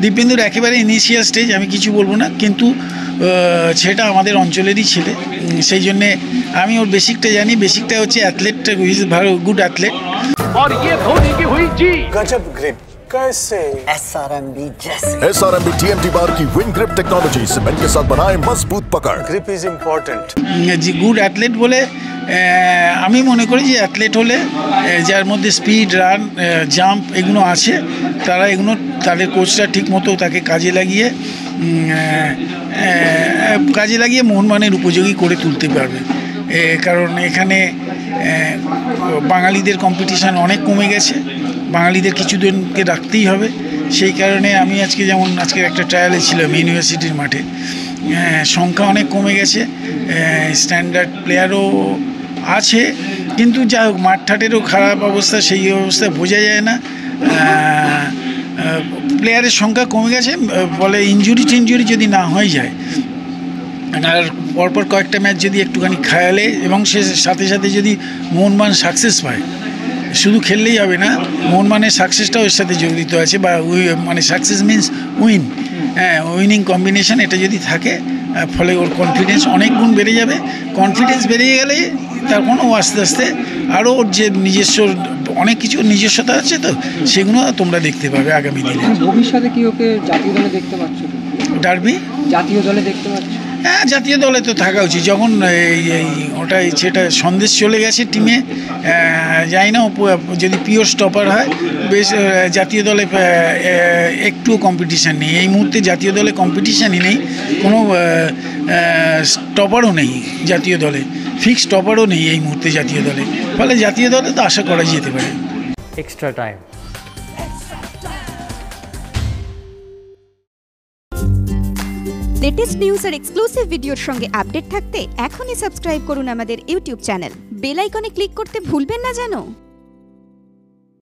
দীপেন্দুর একেবারে initial stage, আমি কিছু বলবো না, কিন্তু সেটা আমাদের অঞ্চলেরই ছেলে, সেই জন্যে আমি ওর বেসিকটা জানি। বেসিকটা হচ্ছে অ্যাথলেট, ইজ ভালো গুড অ্যাথলেট। और ये धोनी की हुई जी गजब ग्रिप कैसे SRMB TMT बार की विंग ग्रिप टेक्नोलॉजी सीमेंट के साथ बनाए मजबूत पकड़। Grip is important. যে গুড অ্যাথলেট বলে আমি মনে করি যে অ্যাথলেট হলে যার মধ্যে স্পিড, রান, জাম্প এগুলো আছে, তারা এগুলো তাদের কোচরা ঠিক মতো তাকে কাজে লাগিয়ে মোহনবাগানের উপযোগী করে তুলতে পারবে। কারণ এখানে বাঙালিদের কম্পিটিশান অনেক কমে গেছে, বাঙালিদের কিছুজনকে রাখতেই হবে। সেই কারণে আমি আজকের একটা ট্রায়ালে ছিলাম ইউনিভার্সিটির মাঠে, সংখ্যা অনেক কমে গেছে, স্ট্যান্ডার্ড প্লেয়ারও আছে, কিন্তু যা হোক মাঠটাটেরও খারাপ অবস্থা, সেই অবস্থা বোঝা যায় না। প্লেয়ারের সংখ্যা কমে গেছে, ফলে ইনজুরি যদি না হয়ে যায়, আর পরপর কয়েকটা ম্যাচ যদি একটুখানি খেলে এবং সে সাথে সাথে যদি মোহনবাগান সাকসেস পায়, শুধু খেললেই হবে না, মোহনবাগানের সাকসেসটাও এর সাথে জড়িত আছে, বা মানে success means win, winning combination, এটা যদি থাকে, ফলে ওর কনফিডেন্স অনেক গুণ বেড়ে যাবে। কনফিডেন্স বেড়ে গেলে তখন ও আস্তে আস্তে আরও ওর যে নিজস্ব অনেক কিছু নিজস্বতা আছে, তো সেগুলো তোমরা দেখতে পাবে আগামী দিনে। ভবিষ্যতে কি ওকে জাতীয় দলে দেখতে পাচ্ছ? ডার্বি জাতীয় দলে দেখতে পাচ্ছ? হ্যাঁ, জাতীয় দলে তো থাকা উচিত। যখন সেটা সন্দেশ চলে গেছে টিমে, যাই না, যদি পিওর স্টপার হয়, বেশ জাতীয় দলে একটুও কম্পিটিশান নেই এই মুহূর্তে, জাতীয় দলে কম্পিটিশানই নেই, কোনো স্টপারও নেই জাতীয় দলে, ফিক্স স্টপারও নেই এই মুহূর্তে জাতীয় দলে, ফলে জাতীয় দলে তো আশা করা যেতে পারে। Extra time. লেটেস্ট নিউজ আর এক্সক্লুসিভ ভিডিওর সঙ্গে আপডেট থাকতে এখনই সাবস্ক্রাইব করুন আমাদের ইউটিউব চ্যানেল। বেল আইকনে ক্লিক করতে ভুলবেন না যেন।